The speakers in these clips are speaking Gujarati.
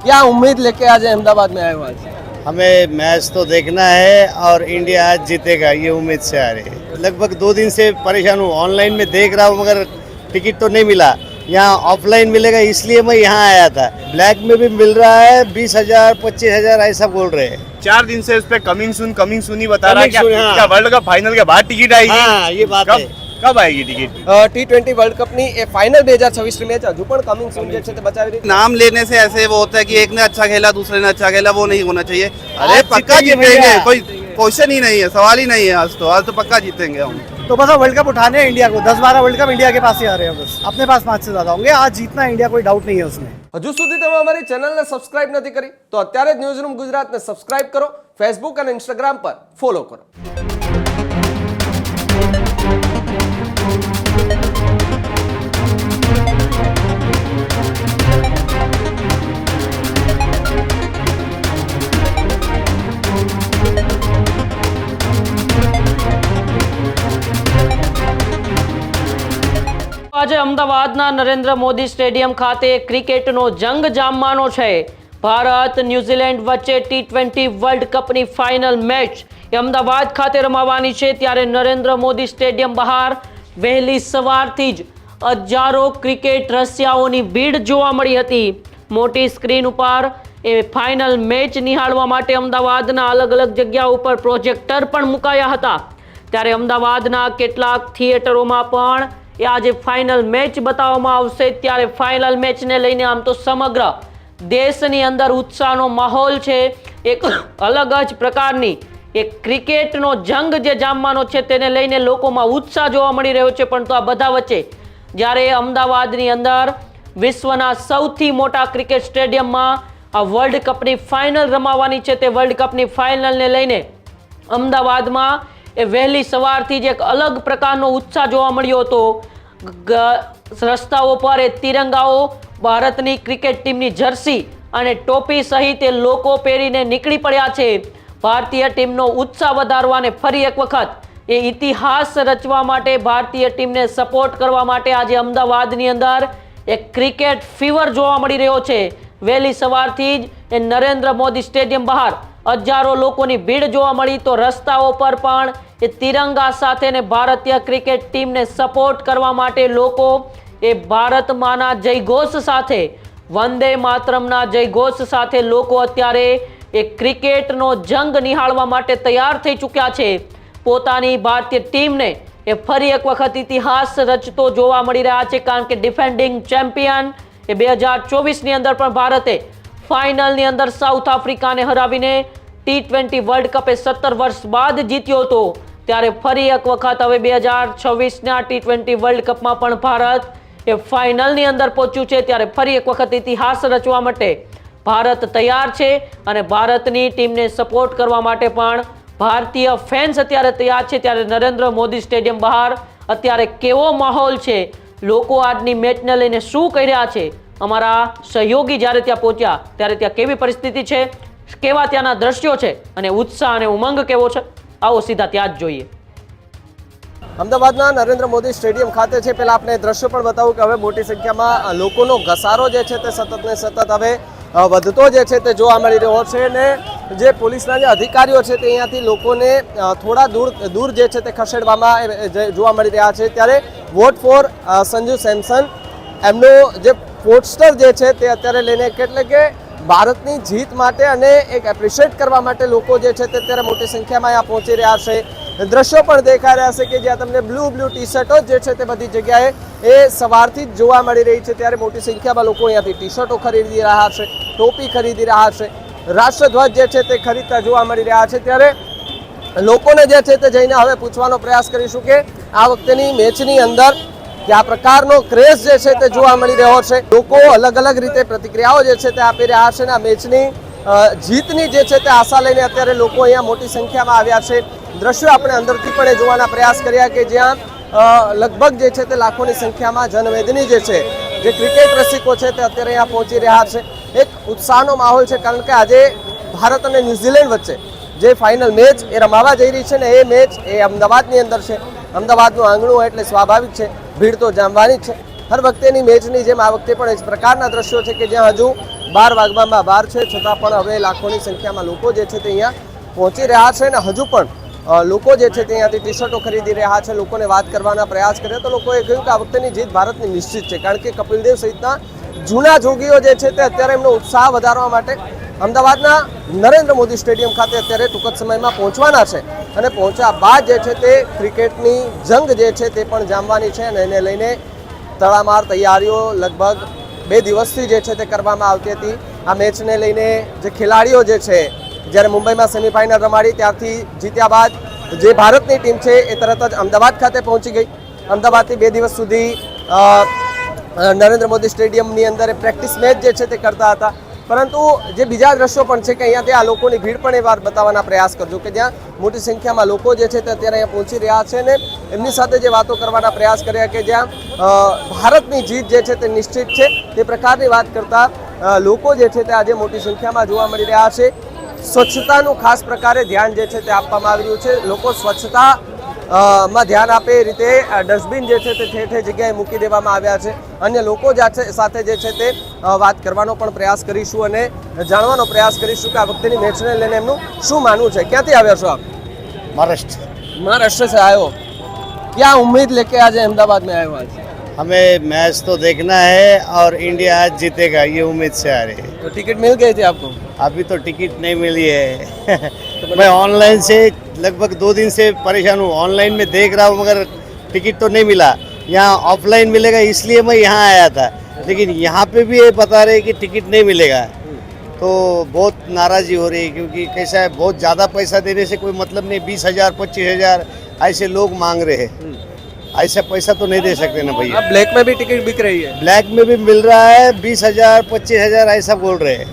क्या उम्मीद लेके आज अहमदाबाद में आए हो आज? हमें मैच तो देखना है और इंडिया आज जीतेगा ये उम्मीद से आ रही है। लगभग 2 दिन से परेशान हूँ, ऑनलाइन में देख रहा हूँ मगर टिकट तो नहीं मिला। यहाँ ऑफलाइन मिलेगा इसलिए मैं यहाँ आया था। ब्लैक में भी मिल रहा है 20,000 25,000 ऐसा बोल रहे हैं। 4 दिन से उस पे कमिंग सून ही बता रहा है। Coming soon, हाँ। क्या वर्ल्ड कप फाइनल के बाद टिकट आएगी? हाँ ये बात है। कब आएगी टिकट? T20 વર્લ્ડ કપની એ ફાઇનલ 2026 મેચ હજુ પણ કમિંગ સૂન જે છે તે બચાવી રહી છે। नाम लेने से ऐसे वो होता है कि एक ने अच्छा खेला दूसरे ने अच्छा खेला, वो नहीं होना चाहिए। अरे आज पक्का जीतेंगे जीतेंगे, भैया। कोई क्वेश्चन ही नहीं है, सवाल ही नहीं है। आज तो पक्का जीतेंगे हम। तो बस वर्ल्ड कप उठाने हैं इंडिया को। 10-12 वर्ल्ड कप इंडिया के पास ही आ रहे हैं, बस अपने पास 5 से ज्यादा होंगे। आज जीतना है इंडिया, कोई डाउट नहीं है उसमें। હજુ સુધી તમે અમારી ચેનલને સબસ્ક્રાઇબ નથી કરી તો અત્યારે જ ન્યૂઝરૂમ ગુજરાતને સબસ્ક્રાઇબ કરો, ફેસબુક અને ઇન્સ્ટાગ્રામ પર ફોલો કરો। આજે અમદાવાદના નરેન્દ્ર મોદી સ્ટેડિયમ ખાતે ક્રિકેટનો જંગ જામવાનો છે। ભારત ન્યૂઝીલેન્ડ વચ્ચે T20 વર્લ્ડ કપની ફાઇનલ મેચ અમદાવાદ ખાતે રમાવાની છે। ત્યારે નરેન્દ્ર મોદી સ્ટેડિયમ બહાર વહેલી સવારથી જ હજારો ક્રિકેટ રસિયાઓની ભીડ જોવા મળી હતી। મોટી સ્ક્રીન ઉપર એ ફાઇનલ મેચ નિહાળવા માટે અમદાવાદના અલગ અલગ જગ્યા ઉપર પ્રોજેક્ટર પણ મુકાયા હતા। ત્યારે અમદાવાદના કેટલાક થિયેટરોમાં પણ એ આજે ફાઇનલ મેચ બતાવવામાં આવશે। ત્યારે ફાઇનલ મેચને લઈને આમ તો સમગ્ર દેશની અંદર ઉત્સાહનો માહોલ છે। એક અલગ જ પ્રકારની એક ક્રિકેટનો જંગ જે જામવાનો છે તેને લઈને લોકોમાં ઉત્સાહ જોવા મળી રહ્યો છે। પરંતુ આ બધા વચ્ચે જ્યારે અમદાવાદની અંદર વિશ્વના સૌથી મોટા ક્રિકેટ સ્ટેડિયમમાં આ વર્લ્ડ કપની ફાઇનલ રમાવાની છે, તે વર્લ્ડ કપની ફાઇનલને લઈને અમદાવાદમાં એ વહેલી સવારથી જ એક અલગ પ્રકારનો ઉત્સાહ જોવા મળ્યો હતો। રસ્તાઓ પર એ તિરંગાઓ, ભારતની ક્રિકેટ ટીમની જર્સી અને ટોપી સહિત એ લોકો પહેરીને નીકળી પડ્યા છે। ભારતીય ટીમનો ઉત્સાહ વધારવાને ફરી એક વખત એ ઇતિહાસ રચવા માટે, ભારતીય ટીમને સપોર્ટ કરવા માટે આજે અમદાવાદની અંદર એક ક્રિકેટ ફીવર જોવા મળી રહ્યો છે। વહેલી સવારથી જ એ નરેન્દ્ર મોદી સ્ટેડિયમ બહાર હજારો લોકોની ભીડ જોવા મળી તો રસ્તાઓ પર પણ એ તિરંગા સાથે ને ભારતીય ક્રિકેટ ટીમને સપોર્ટ કરવા માટે લોકો એ ભારત માના જયઘોષ સાથે, વંદે માતરમના જયઘોષ સાથે લોકો અત્યારે એ ક્રિકેટનો જંગ નિહાળવા માટે તૈયાર થઈ ચૂક્યા છે। પોતાની ભારતીય ટીમને એ ફરી એક વખત ઇતિહાસ રચતો જોવા મળી રહ્યા છે, કારણ કે ડિફેન્ડિંગ ચેમ્પિયન એ 2024ની અંદર પણ ભારતે ફાઇનલની અંદર સાઉથ આફ્રિકાને હરાવીને T20 વર્લ્ડ કપ એ 17 વર્ષ બાદ જીત્યો હતો। ત્યારે ફરી એક વખત હવે 2026ના T20 વર્લ્ડ કપમાં પણ ભારત એ ફાઇનલની અંદર પહોંચ્યું છે। ત્યારે ફરી એક વખત ઇતિહાસ રચવા માટે ભારત તૈયાર છે અને ભારતની ટીમને સપોર્ટ કરવા માટે પણ ભારતીય ફેન્સ અત્યારે તૈયાર છે। ત્યારે નરેન્દ્ર મોદી સ્ટેડિયમ બહાર અત્યારે કેવો માહોલ છે, લોકો આજની મેચને લઈને શું કહી રહ્યા છે, અમારા સહયોગી જ્યારે ત્યાં પહોંચ્યા ત્યારે ત્યાં કેવી પરિસ્થિતિ છે, કેવા ત્યાંના દ્રશ્યો છે અને ઉત્સાહ અને ઉમંગ કેવો છે, આવો સીધા ત્યાં જ જોઈએ। અમદાવાદના નરેન્દ્ર મોદી સ્ટેડિયમ ખાતે છે, પહેલા આપણે દ્રશ્યો પણ બતાવું કે હવે મોટી સંખ્યામાં લોકોનો ઘસારો જે છે તે સતત ને સતત હવે વધતો જે છે તે જોવા મળી રહ્યો છે અને જે પોલીસના જે અધિકારીઓ છે તે અહીંયાથી લોકોને થોડા દૂર જે છે તે ખસેડવામાં જોવા મળી રહ્યા છે। ત્યારે વોટ ફોર સંજુ સેમસન એમનો જે પોસ્ટર જે છે તે અત્યારે લઈને એટલે કે ભારતની જીત માટે અને એક એપ્રિશિએટ કરવા માટે લોકો જે છે તે અત્યારે મોટી સંખ્યામાં અહીંયા પહોંચી રહ્યા છે। દ્રશ્યો પણ દેખાઈ રહ્યા છે કે જ્યાં તમને બ્લુ ટી શર્ટો જે છે તે બધી જગ્યાએ એ સવારથી જ જોવા મળી રહી છે। ત્યારે મોટી સંખ્યામાં લોકો અહીંયાથી ટી શર્ટો ખરીદી રહ્યા છે, ટોપી ખરીદી રહ્યા છે, રાષ્ટ્રધ્વજ જે છે તે ખરીદતા જોવા મળી રહ્યા છે। ત્યારે લોકોને જે છે તે જઈને હવે પૂછવાનો પ્રયાસ કરીશું કે આ વખતેની મેચની અંદર કયા પ્રકારનો ક્રેઝ જે છે તે જોવા મળી રહ્યો છે। લોકો અલગ અલગ રીતે પ્રતિક્રિયાઓ જે છે તે આપી રહ્યા છે અને આ મેચની જીતની જે છે તે આશા લઈને અત્યારે લોકો અહીંયા મોટી સંખ્યામાં આવ્યા છે। દ્રશ્યો આપણે અંદરથી પણ જોવાના પ્રયાસ કર્યા કે જ્યાં લગભગ જે છે તે લાખોની સંખ્યામાં જનમેદની જે છે, જે ક્રિકેટ રસિકો છે તે અત્યારે અહીંયા પહોંચી રહ્યા છે। એક ઉત્સાહનો માહોલ છે, કારણ કે આજે ભારત અને ન્યૂઝીલેન્ડ વચ્ચે જે ફાઇનલ મેચ એ રમાવા જઈ રહી છે ને એ મેચ એ અમદાવાદની અંદર છે। અમદાવાદનું આંગણું હોય એટલે સ્વાભાવિક છે ભીડ તો જામવાની જ છે। હર વખતેની મેચની જેમ આ વખતે પણ એ જ પ્રકારના દ્રશ્યો છે કે જ્યાં હજુ 12 વાગવામાં 12 છે છતાં પણ હવે લાખોની સંખ્યામાં લોકો જે છે તે અહીંયા પહોંચી રહ્યા છે અને હજુ પણ લોકો જે છે તે અહીંયાથી ટી શર્ટો ખરીદી રહ્યા છે. લોકોને વાત કરવાના પ્રયાસ કર્યા તો લોકોએ કહ્યું કે આ વખતેની જીત ભારતની નિશ્ચિત છે, કારણ કે કપિલ દેવ સહિતના જૂના જોગીઓ જે છે તે અત્યારે એમનો ઉત્સાહ વધારવા માટે અમદાવાદના નરેન્દ્ર મોદી સ્ટેડિયમ ખાતે અત્યારે ટૂંક જ સમયમાં પહોંચવાના છે અને પહોંચ્યા બાદ જે છે તે ક્રિકેટની જંગ જે છે તે પણ જામવાની છે અને એને લઈને તડામાર તૈયારીઓ લગભગ 2 દિવસથી જે છે તે કરવામાં આવતી હતી. આ મેચને લઈને જે ખેલાડીઓ જે છે જ્યારે મુંબઈમાં સેમીફાઇનલ રમાડી ત્યારથી જીત્યા બાદ જે ભારતની ટીમ છે એ તરત જ અમદાવાદ ખાતે પહોંચી ગઈ. અમદાવાદથી 2 દિવસ સુધી નરેન્દ્ર મોદી સ્ટેડિયમની અંદર પ્રેક્ટિસ મેચ જે છે તે કરતા હતા. પરંતુ જે બીજા દ્રશ્યો પણ છે કે અહીંયાથી આ લોકોની ભીડ પણ એ વાર બતાવવાના પ્રયાસ કરજો કે જ્યાં મોટી સંખ્યામાં લોકો જે છે તે અત્યારે અહીંયા પહોંચી રહ્યા છે અને એમની સાથે જે વાતો કરવાના પ્રયાસ કર્યા કે જ્યાં ભારતની જીત જે છે તે નિશ્ચિત છે તે પ્રકારની વાત કરતા લોકો જે છે તે આજે મોટી સંખ્યામાં જોવા મળી રહ્યા છે. સ્વચ્છતાનું ખાસ પ્રકારે ધ્યાન જે છે તે આપવામાં આવી રહ્યું છે. લોકો સ્વચ્છતા માં ધ્યાન આપે એ રીતે ડસ્ટબિન જે છે તે ઠેર ઠેર જગ્યાએ મૂકી દેવામાં આવ્યા છે. અન્ય લોકો સાથે જે છે તે વાત કરવાનો પણ પ્રયાસ કરીશું અને જાણવાનો પ્રયાસ કરીશું કે આ વખતેની મેચને લઈને એમનું શું માનવું છે. ક્યાંથી આવ્યા છો આપ? महाराष्ट्र. महाराष्ट्र से आए हो, क्या उम्मीद लेके आज अहमदाबाद में आए हो? आज हमें मैच तो देखना है और इंडिया आज जीतेगा ये उम्मीद से आ रही है. तो टिकट मिल गई थी आपको? अभी तो टिकट नहीं मिली है. मैं ऑनलाइन से लगभग 2 दिन से परेशान हूँ. ऑनलाइन में देख रहा हूँ मगर टिकट तो नहीं मिला. यहाँ ऑफलाइन मिलेगा इसलिए मैं यहाँ आया था, लेकिन यहाँ पे भी ये बता रहे कि टिकट नहीं मिलेगा. तो बहुत नाराज़ी हो रही है क्योंकि कैसा है, बहुत ज़्यादा पैसा देने से कोई मतलब नहीं. 20,000 25,000 ऐसे लोग मांग रहे हैं. ऐसा पैसा तो नहीं दे सकते ना भैया. अब ब्लैक में भी टिकट बिक रही है? ब्लैक में भी मिल रहा है. 20,000 25,000 ऐसा बोल रहे हैं.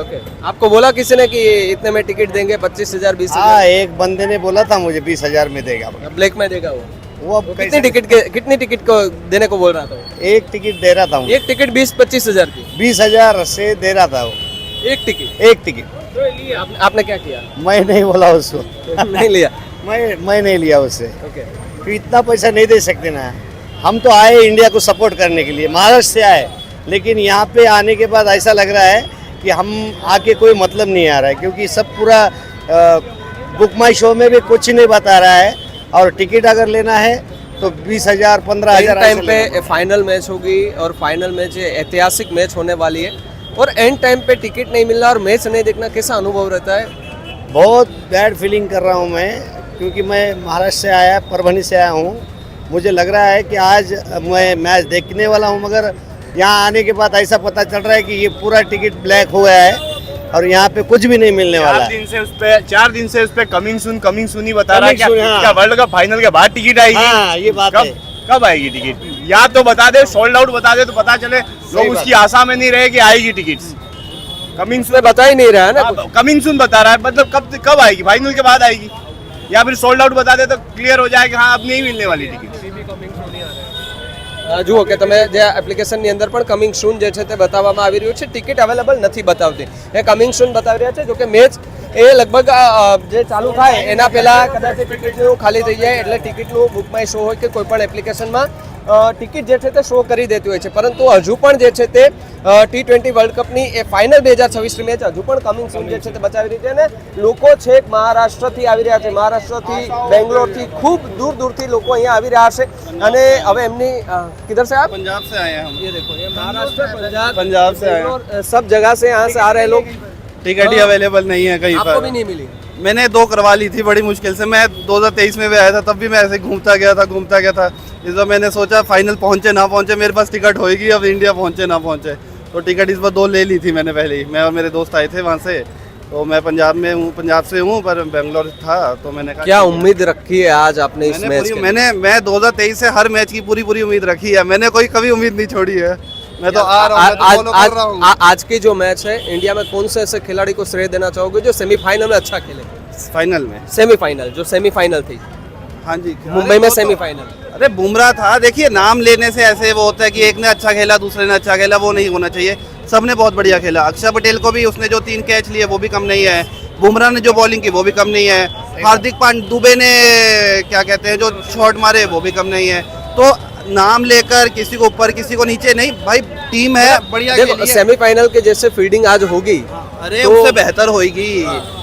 ओके. आपको बोला किसी ने कि इतने में टिकट देंगे 25,000 20,000? हाँ, एक बंदे ने बोला था मुझे 20,000 में देगा. ब्लैक में देगा वो अब कितनी टिकट को देने को बोल रहा था? एक टिकट दे रहा था. एक टिकट 20-25,000 की? 20,000 से दे रहा था वो. एक टिकट? एक टिकट. तो लिए आपने क्या किया? मैं नहीं बोला उसको. नहीं लिया? मैं नहीं लिया उससे. ओके. तो इतना पैसा नहीं दे सकते ना. हम तो आए इंडिया को सपोर्ट करने के लिए, महाराष्ट्र से आए, लेकिन यहाँ पे आने के बाद ऐसा लग रहा है कि हम आके कोई मतलब नहीं आ रहा है क्योंकि सब पूरा बुक माई शो में भी कुछ नहीं बता रहा है. और टिकट अगर लेना है तो 20,000 15,000 टाइम पे फाइनल मैच होगी और फाइनल मैच ऐतिहासिक मैच होने वाली है और एंड टाइम पे टिकट नहीं मिलना और मैच नहीं देखना, कैसा अनुभव रहता है? बहुत बैड फीलिंग कर रहा हूँ मैं क्योंकि मैं महाराष्ट्र से आया, परभनी से आया हूँ. मुझे लग रहा है कि आज मैं मैच देखने वाला हूँ, मगर यहाँ आने के बाद ऐसा पता चल रहा है कि ये पूरा टिकट ब्लैक हो गया है और यहाँ पे कुछ भी नहीं मिलने वाला है. 4 दिन से उस पे कमिंग सून ही बता रहा है. Coming soon, हाँ. क्या वर्ल्ड कप फाइनल के बाद टिकट आएगी? हाँ, ये बात है. कब आएगी टिकट? या तो बता दे, सोल्ड आउट बता दे तो पता चले. लोग बात उसकी आशा में नहीं रहे कि आएगी टिकट. कमिंग सून बता ही नहीं रहा है ना. कमिंग सून बता रहा है, मतलब कब आएगी? फाइनल के बाद आएगी या फिर सोल्ड आउट बता दे तो क्लियर हो जाए कि हाँ अब नहीं मिलने वाली टिकट. જુઓ કે તમે જે એપ્લિકેશનની અંદર પણ કમિંગ સૂન જે છે તે બતાવવામાં આવી રહ્યું છે. ટિકિટ અવેલેબલ નથી બતાવતી, એ કમિંગ સૂન બતાવી રહ્યા છે. જો કે મેચ એ લગભગ જે ચાલુ થાય એના પહેલા કદાચ ટિકિટનું ખાલી થઈ જાય એટલે ટિકિટનું બુક માય શો હોય કે કોઈ પણ એપ્લિકેશનમાં ટિકિટ જે છે તે શો કરી દેતી હોય છે. પરંતુ હજુ પણ જે છે તે T20 વર્લ્ડ કપની એ ફાઇનલ 2026ની મેચ હજુ પણ કમિંગ સૂન જે છે તે બતાવી રહી છે અને લોકો છેક મહારાષ્ટ્રથી આવી રહ્યા છે, મહારાષ્ટ્રથી બેંગ્લોરથી ખૂબ દૂર દૂરથી લોકો અહીંયા આવી રહ્યા છે અને હવે એમની किधर से आप? पंजाब से आए हैं हम. ये देखो ये महाराष्ट्र पंजाब से आए हैं. और सब जगह से यहाँ से आ रहे लोग. टिकट ही अवेलेबल नहीं है कहीं आपको भी पर. नहीं मिली? मैंने 2 करवा ली थी बड़ी मुश्किल से. मैं 2023 में भी आया था, तब भी मैं ऐसे घूमता गया था. इस बार मैंने सोचा फाइनल पहुंचे ना पहुंचे मेरे पास टिकट होएगी, अब इंडिया पहुंचे ना पहुंचे. तो टिकट इस बार 2 ले ली थी मैंने पहले ही. मैं और मेरे दोस्त आए थे वहाँ से. तो मैं पंजाब में हूँ, पंजाब से हूँ पर बेंगलोर था. तो मैंने कहा क्या उम्मीद रखी है आज आपने इस मैच के? मैं 2023 से हर मैच की पूरी उम्मीद रखी है. मैंने कोई कभी उम्मीद नहीं छोड़ी है. मैं तो आ रहा हूँ, मैं तो follow कर रहा हूँ. आज की जो मैच है इंडिया में कौन से ऐसे खिलाड़ी को श्रेय देना चाहोगे जो सेमीफाइनल में अच्छा खेले? फाइनल में सेमीफाइनल थी हाँ जी, मुंबई में सेमीफाइनल. अरे बुमराह था. देखिए नाम लेने से ऐसे वो होता है कि एक ने अच्छा खेला दूसरे ने अच्छा खेला, वो नहीं होना चाहिए. सबने बहुत बढ़िया खेला. अक्षर पटेल को भी उसने जो 3 कैच लिए वो भी कम नहीं है. बुमराह ने जो बॉलिंग की वो भी कम नहीं है. हार्दिक पांड्या दुबे ने क्या कहते हैं जो शॉट मारे वो भी कम नहीं है. तो नाम लेकर किसी को ऊपर किसी को नीचे नहीं भाई, टीम है बढ़िया देखो खेली है। सेमीफाइनल के जैसे फील्डिंग आज होगी अरे तो- उससे बेहतर होगी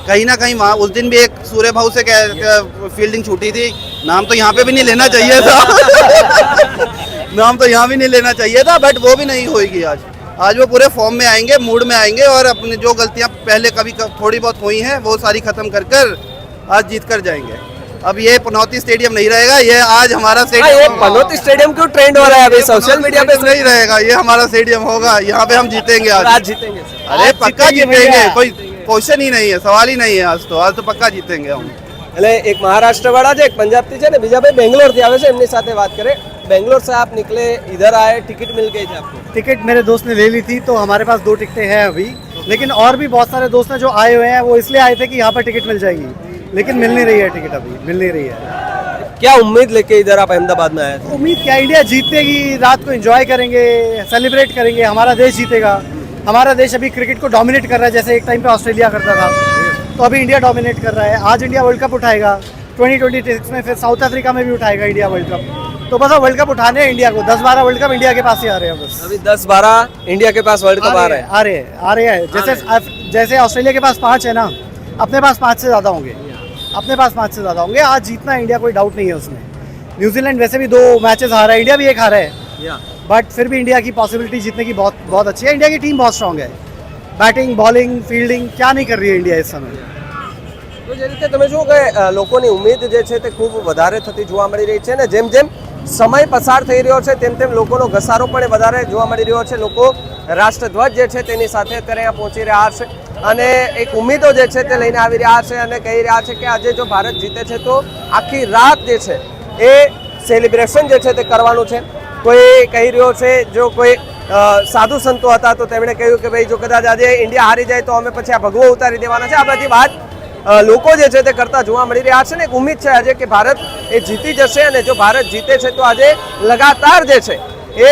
कहीं ना कहीं। वहाँ उस दिन भी एक सूर्य भाऊ से फील्डिंग छूटी थी, नाम तो यहाँ पे भी नहीं लेना चाहिए था नाम तो यहाँ भी नहीं लेना चाहिए था, बट वो भी नहीं होगी आज। आज वो पूरे फॉर्म में आएंगे, मूड में आएंगे और अपनी जो गलतियाँ पहले कभी थोड़ी बहुत हुई हैं वो सारी खत्म कर कर आज जीत कर जाएंगे। अब ये पनौती स्टेडियम नहीं रहेगा, ये आज हमारा हाँ, ये स्टेडियम पनौती स्टेडियम क्यों ट्रेंड हो रहा है अभी सोशल मीडिया पे? नहीं रहेगा, ये हमारा स्टेडियम होगा, यहाँ पे हम जीतेंगे आज। आज जीतेंगे सर। अरे पक्का जीतेंगे जीतेंगे, भैया। कोई क्वेश्चन ही नहीं है, सवाल ही नहीं है। आज तो पक्का जीतेंगे हम। એટલે એક મહારાષ્ટ્ર વાળા છે, એક પંજાબ થી છે ને બીજા ભાઈ બેંગ્લોર થી આવે છે, એમની સાથે વાત કરે। बेंगलोर से आप निकले, इधर आए, टिकट मिल गई थी आपको? टिकट मेरे दोस्त ने ले ली थी, तो हमारे पास 2 टिकटें हैं अभी, लेकिन और भी बहुत सारे दोस्त हैं जो आए हुए हैं, वो इसलिए आए थे कि यहाँ पर टिकट मिल जाएगी, लेकिन मिल नहीं रही है टिकट, अभी मिल नहीं रही है। क्या उम्मीद लेके इधर आप अहमदाबाद में आए थे? उम्मीद क्या, इंडिया जीतेगी, रात को एंजॉय करेंगे, सेलिब्रेट करेंगे, हमारा देश जीतेगा। हमारा देश अभी क्रिकेट को डोमिनेट कर रहा है, जैसे एक टाइम पे ऑस्ट्रेलिया करता था, तो अभी इंडिया डोमिनेट कर रहा है। आज इंडिया वर्ल्ड कप उठाएगा 2026 में, फिर साउथ अफ्रीका में भी उठाएगा इंडिया वर्ल्ड कप। तो बस अब वर्ल्ड कप उठाने हैं इंडिया को, 10-12 वर्ल्ड कप इंडिया के पास ही आ रहे हैं बस। अभी 10-12 इंडिया के पास वर्ल्ड कप आ रहे हैं। आ रहे हैं। जैसे ऑस्ट्रेलिया के पास 5 है ना, अपने पास 5 से ज़्यादा होंगे, अपने पास 5 से ज़्यादा होंगे। आज जीतना है इंडिया, कोई डाउट नहीं है उसमें। न्यूजीलैंड वैसे भी 2 मैचेस हारा है, इंडिया भी 1 हारा है, बट फिर भी इंडिया की पॉसिबिलिटी जीतने की बहुत बहुत अच्छी है। इंडिया की टीम बहुत स्ट्रांग है, बैटिंग बॉलिंग फील्डिंग क्या नहीं कर रही है इंडिया इस समय। તો જે રીતે તમે જુઓ કે લોકોની ઉમ્મીદ જે છે તે ખૂબ વધારે થતી જોવા મળી રહી છે ને જેમ જેમ સમય પસાર થઈ રહ્યો છે તેમ તેમ લોકોનો ઘસારો પણ વધારે જોવા મળી રહ્યો છે। લોકો રાષ્ટ્રધ્વજ જે છે તેની સાથે અત્યારે અહીંયા પહોંચી રહ્યા છે અને એક ઉમ્મીદો જે છે તે લઈને આવી રહ્યા છે અને કહી રહ્યા છે કે આજે જો ભારત જીતે છે તો આખી રાત જે છે એ સેલિબ્રેશન જે છે તે કરવાનું છે। કોઈ કહી રહ્યો છે, જો કોઈ સાધુ સંતો હતા તો તેમણે કહ્યું કે ભાઈ જો કદાચ આજે ઇન્ડિયા હારી જાય તો અમે પછી આ ભગવો ઉતારી દેવાના છે। આ બધી વાત લોકો જે છે તે કરતા જોવા મળી રહ્યા છે ને એક ઉમ્મીદ છે આજે કે ભારત એ જીતી જશે અને જો ભારત જીતે છે તો આજે લગાતાર જે છે એ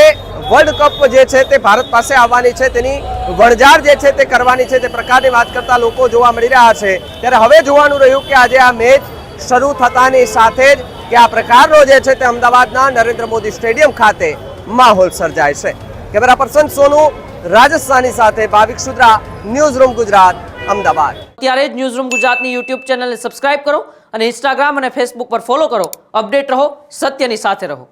વર્લ્ડ કપ જે છે તે ભારત પાસે આવવાની છે, તેની વણઝાર જે છે તે કરવાની છે, તે પ્રકારની વાત કરતા લોકો જોવા મળી રહ્યા છે। ત્યારે હવે જોવાનું રહ્યું કે આજે આ મેચ શરૂ થતાની સાથે જ કે આ પ્રકારનો જે છે તે અમદાવાદના નરેન્દ્ર મોદી સ્ટેડિયમ ખાતે માહોલ સર્જાય છે। કેમેરા પર્સન સોનુ રાજસ્થાની સાથે ભાવિક સુદ્રા, ન્યૂઝ રૂમ ગુજરાત, અમદાવાદ। ત્યારે જ ન્યૂઝ રૂમ ગુજરાતની યુટ્યુબ ચેનલને સબસ્ક્રાઇબ કરો અને ઇન્સ્ટાગ્રામ અને ફેસબુક પર ફોલો કરો। અપડેટ રહો, સત્યની સાથે રહો।